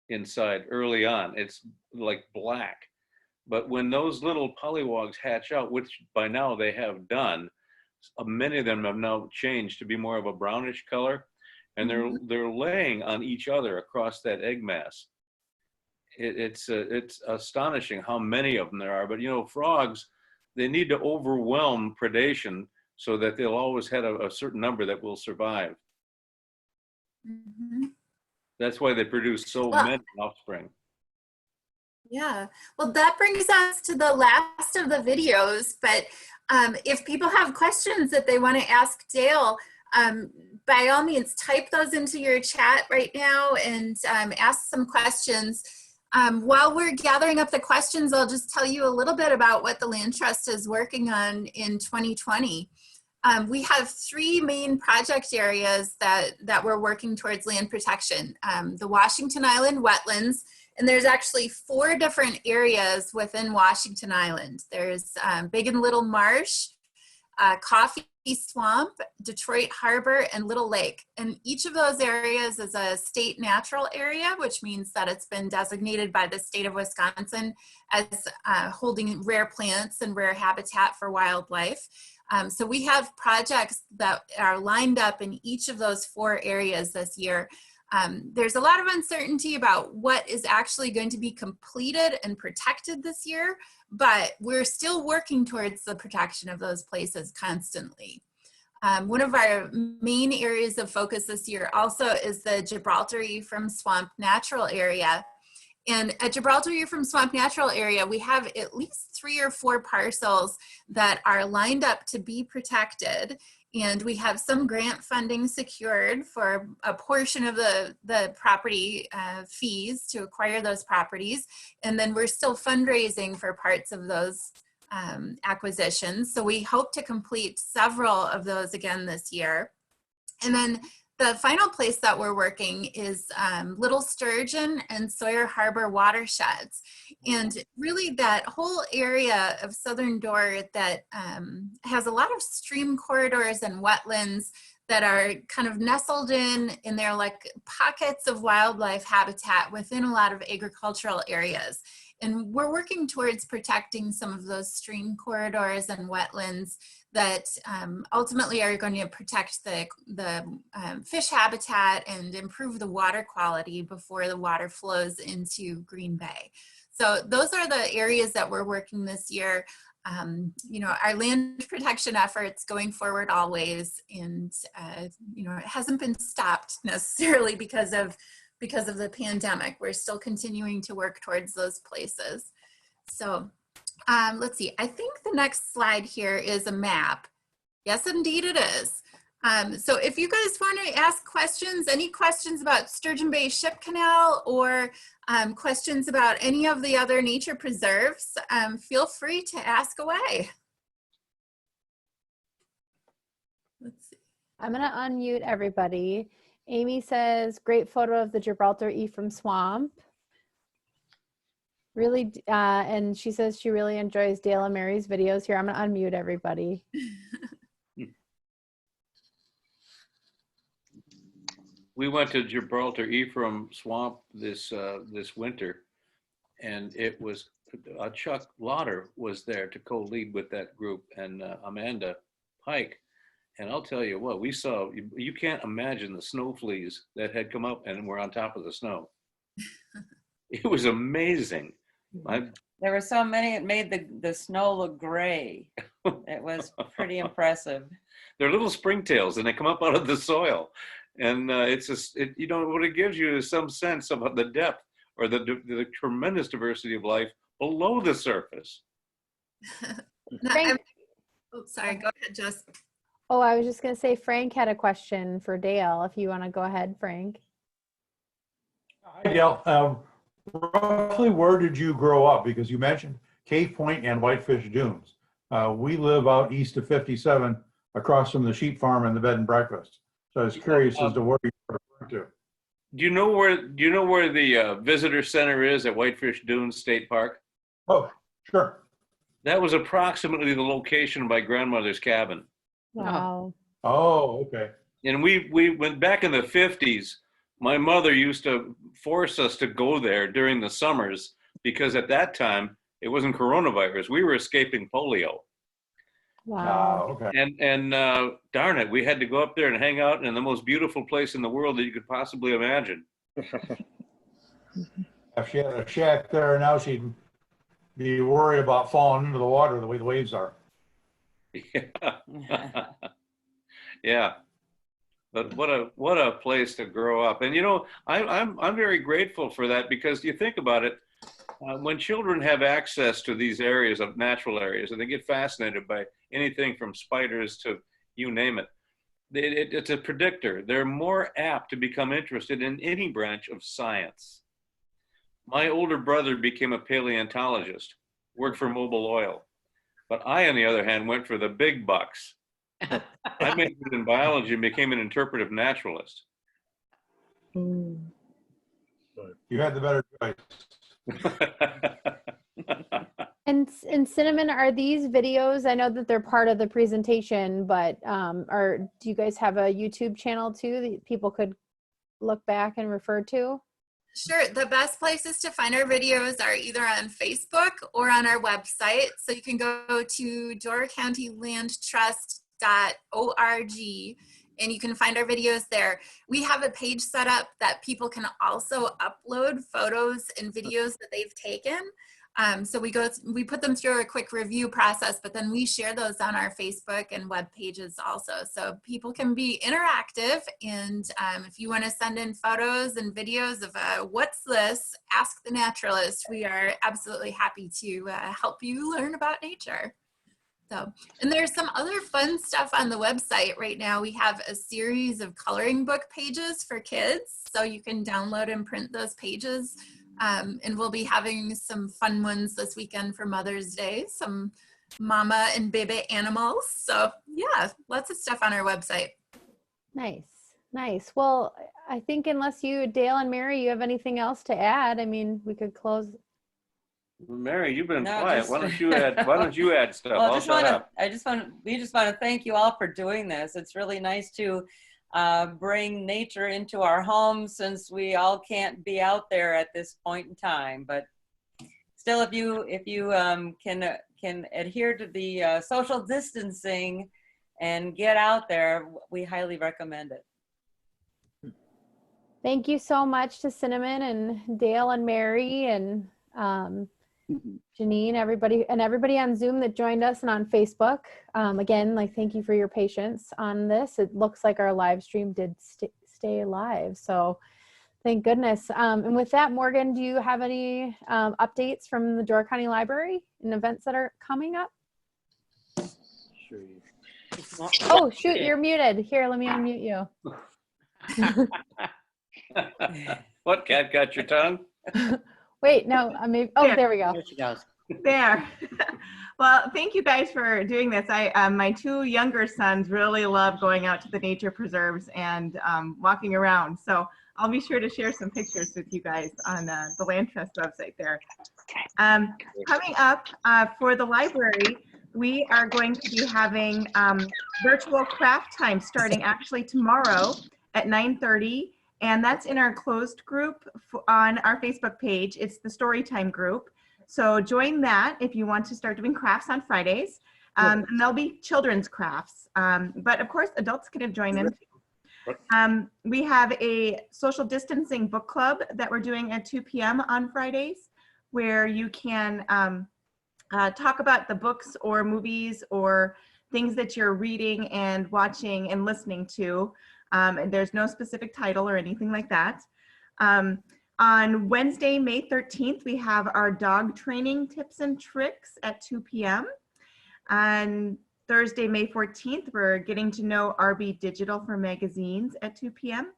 inside early on. It's like black, but when those little pollywogs hatch out, which by now they have done, many of them have now changed to be more of a brownish color, and they're laying on each other across that egg mass. It's astonishing how many of them there are. But you know, frogs, they need to overwhelm predation so that they'll always have a certain number that will survive. Mm-hmm. That's why they produce so many offspring. Yeah, well, that brings us to the last of the videos, but if people have questions that they want to ask Dale, by all means, type those into your chat right now and ask some questions. While we're gathering up the questions, I'll just tell you a little bit about what the Land Trust is working on in 2020. We have 3 main project areas that we're working towards land protection. The Washington Island wetlands, and there's actually 4 different areas within Washington Island. There's Big and Little Marsh, Coffee Swamp, Detroit Harbor, and Little Lake. And each of those areas is a state natural area, which means that it's been designated by the state of Wisconsin as holding rare plants and rare habitat for wildlife. So we have projects that are lined up in each of those 4 areas this year. There's a lot of uncertainty about what is actually going to be completed and protected this year, but we're still working towards the protection of those places constantly. One of our main areas of focus this year also is the Gibraltar Ephraim Swamp Natural Area. And at Gibraltar Ephraim Swamp Natural Area, we have at least 3 or 4 parcels that are lined up to be protected. And we have some grant funding secured for a portion of the property fees to acquire those properties. And then we're still fundraising for parts of those acquisitions. So we hope to complete several of those again this year. And then the final place that we're working is Little Sturgeon and Sawyer Harbor watersheds. And really that whole area of Southern Dorr that has a lot of stream corridors and wetlands that are kind of nestled in they're like pockets of wildlife habitat within a lot of agricultural areas. And we're working towards protecting some of those stream corridors and wetlands that ultimately are going to protect the fish habitat and improve the water quality before the water flows into Green Bay. So those are the areas that we're working this year. You know, our land protection efforts going forward always, and you know, it hasn't been stopped necessarily because of the pandemic. We're still continuing to work towards those places. So let's see, I think the next slide here is a map. Yes, indeed it is. So if you guys want to ask questions, any questions about Sturgeon Bay Ship Canal or questions about any of the other nature preserves, feel free to ask away. Let's see. I'm going to unmute everybody. Amy says, great photo of the Gibraltar Ephraim Swamp. Really, and she says she really enjoys Dale and Mary's videos here. I'm going to unmute everybody. We went to Gibraltar Ephraim Swamp this winter, and it was Chuck Lauder was there to co-lead with that group, and Amanda Pike. And I'll tell you what, we saw, you can't imagine the snow fleas that had come up and were on top of the snow. It was amazing. There were so many, it made the snow look gray. It was pretty impressive. They're little springtails, and they come up out of the soil. And it's just, you know, what it gives you is some sense about the depth or the tremendous diversity of life below the surface. Oh, sorry, go ahead, Jess. Oh, I was just going to say Frank had a question for Dale. If you want to go ahead, Frank. Hi, Dale. Roughly where did you grow up? Because you mentioned Cave Point and Whitefish Dunes. We live out east of 57 across from the sheep farm and the bed and breakfast. So I was curious as to where you were referring to. Do you know where the visitor center is at Whitefish Dunes State Park? Oh, sure. That was approximately the location of my grandmother's cabin. Wow. Oh, okay. And we went back in the 50s. My mother used to force us to go there during the summers because at that time it wasn't coronavirus. We were escaping polio. Wow. Okay. And darn it, we had to go up there and hang out in the most beautiful place in the world that you could possibly imagine. If she had a shack there now, she'd be worried about falling into the water the way the waves are. Yeah. Yeah. But what a place to grow up. And you know, I'm very grateful for that, because you think about it, when children have access to these areas of natural areas and they get fascinated by anything from spiders to you name it, it's a predictor. They're more apt to become interested in any branch of science. My older brother became a paleontologist, worked for Mobil Oil. But I, on the other hand, went for the big bucks. I majored in biology and became an interpretive naturalist. You had the better choice. And And Cinnamon, are these videos, I know that they're part of the presentation, but do you guys have a YouTube channel too that people could look back and refer to? Sure. The best places to find our videos are either on Facebook or on our website. So you can go to doorcountylandtrust.org and you can find our videos there. We have a page set up that people can also upload photos and videos that they've taken. So we put them through a quick review process, but then we share those on our Facebook and web pages also. So people can be interactive, and if you want to send in photos and videos of what's this, ask the naturalist. We are absolutely happy to help you learn about nature. So, and there's some other fun stuff on the website right now. We have a series of coloring book pages for kids, so you can download and print those pages. And we'll be having some fun ones this weekend for Mother's Day, some mama and baby animals. So yeah, lots of stuff on our website. Nice, nice. Well, I think unless you, Dale and Mary, you have anything else to add, I mean, we could close. Mary, you've been No, quiet. just- Why don't you add? Why don't you add stuff? Well, I'll shut up. we just want to thank you all for doing this. It's really nice to bring nature into our homes, since we all can't be out there at this point in time. But still, if you can adhere to the social distancing and get out there, we highly recommend it. Thank you so much to Cinnamon and Dale and Mary and Janine, everybody on Zoom that joined us and on Facebook. Again, thank you for your patience on this. It looks like our live stream did stay live, so thank goodness. And with that, Morgan, do you have any updates from the Door County Library and events that are coming up? Sure. Oh, shoot, you're muted. Here, let me unmute you. What, cat got your tongue? Wait, no, I mean, oh, there we go. There she goes. There. Well, thank you guys for doing this. My two younger sons really love going out to the nature preserves and walking around. So I'll be sure to share some pictures with you guys on the Land Trust website there. Coming up for the library, we are going to be having virtual craft time starting actually tomorrow at 9:30. And that's in our closed group on our Facebook page. It's the Storytime group. So join that if you want to start doing crafts on Fridays. And there'll be children's crafts. But of course, adults can join in. We have a social distancing book club that we're doing at 2 p.m. on Fridays, where you can talk about the books or movies or things that you're reading and watching and listening to. And there's no specific title or anything like that. On Wednesday, May 13th, we have our dog training tips and tricks at 2 p.m. On Thursday, May 14th, we're getting to know RB Digital for magazines at 2 p.m.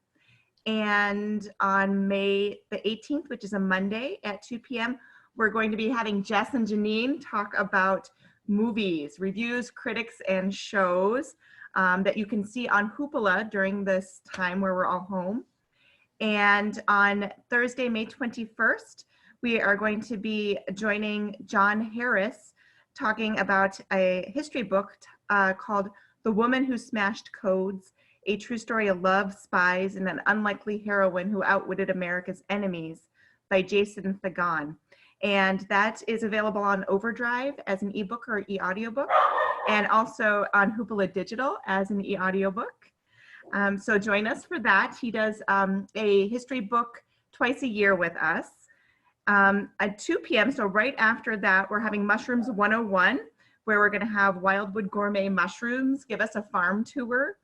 And on May the 18th, which is a Monday at 2 p.m., we're going to be having Jess and Janine talk about movies, reviews, critics, and shows that you can see on Hoopla during this time where we're all home. And on Thursday, May 21st, we are going to be joining John Harris talking about a history book called The Woman Who Smashed Codes, A True Story of Love, Spies, and an Unlikely Heroine Who Outwitted America's Enemies by Jason Fagan. And that is available on Overdrive as an ebook or e-audiobook, and also on Hoopla Digital as an e-audiobook. So join us for that. He does a history book twice a year with us. At 2 p.m., so right after that, we're having Mushrooms 101, where we're going to have Wildwood Gourmet Mushrooms give us a farm tour.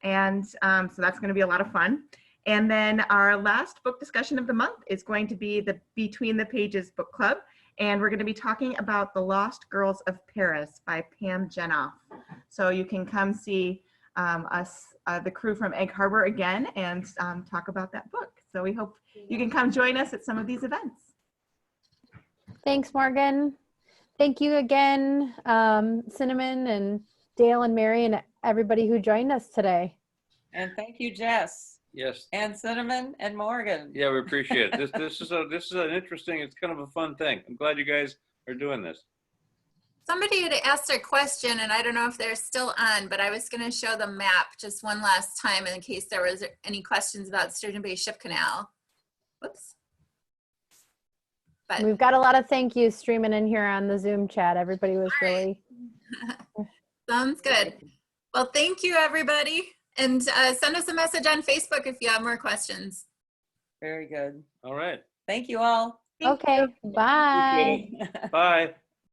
And so that's going to be a lot of fun. And then our last book discussion of the month is going to be the Between the Pages book club. And we're going to be talking about The Lost Girls of Paris by Pam Jenoff. So you can come see us, the crew from Egg Harbor again, and talk about that book. So we hope you can come join us at some of these events. Thanks, Morgan. Thank you again, Cinnamon and Dale and Mary and everybody who joined us today. And thank you, Jess. Yes. And Cinnamon and Morgan. Yeah, we appreciate it. This is an interesting. It's kind of a fun thing. I'm glad you guys are doing this. Somebody had asked a question, and I don't know if they're still on, but I was going to show the map just one last time in case there was any questions about Sturgeon Bay Ship Canal. Whoops. But We've got a lot of thank yous streaming in here on the Zoom chat. Everybody was really. Sounds good. Well, thank you, everybody. And send us a message on Facebook if you have more questions. Very good. All right. Thank you all. Okay, bye. Bye.